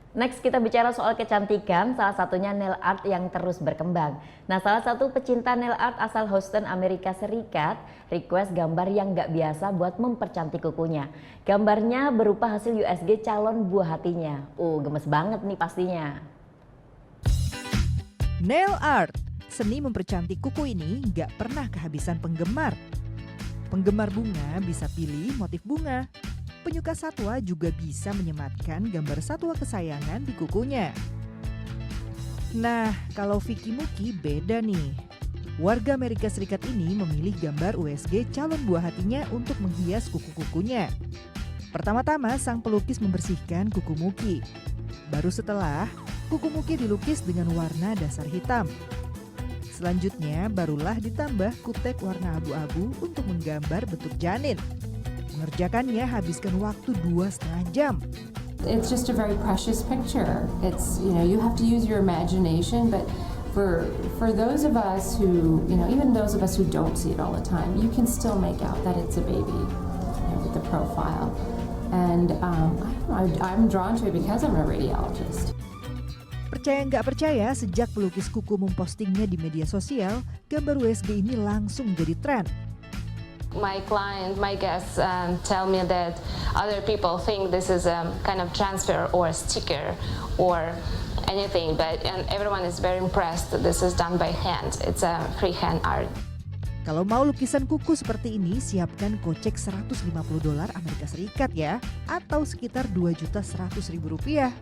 Next kita bicara soal kecantikan, salah satunya nail art yang terus berkembang. Nah, salah satu pecinta nail art asal Houston, Amerika Serikat, request gambar yang nggak biasa buat mempercantik kukunya. Gambarnya berupa hasil USG calon buah hatinya. Gemes banget nih pastinya. Nail art, seni mempercantik kuku ini nggak pernah kehabisan penggemar. Penggemar bunga bisa pilih motif bunga. Penyuka satwa juga bisa menyematkan gambar satwa kesayangan di kukunya. Nah, kalau Vicky Muki beda nih. Warga Amerika Serikat ini memilih gambar USG calon buah hatinya untuk menghias kuku-kukunya. Pertama-tama sang pelukis membersihkan kuku Muki. Baru setelah, kuku Muki dilukis dengan warna dasar hitam. Selanjutnya barulah ditambah kutek warna abu-abu untuk menggambar bentuk janin. Mengerjakannya habiskan waktu 2,5 jam. It's just a very precious picture. It's, you have to use your imagination, but for those of us who, even those of us who don't see it all the time, you can still make out that it's a baby, with the profile. And I'm drawn to it because I'm a radiologist. Percaya nggak percaya, sejak pelukis kuku mempostingnya di media sosial, gambar USG ini langsung jadi tren. My guests tell me that other people think this is a kind of transfer or a sticker or anything, but everyone is very impressed that this is done by hand. It's a freehand art. Kalau mau lukisan kuku seperti ini, siapkan kocek $150 Amerika Serikat ya, atau sekitar Rp2.100.000.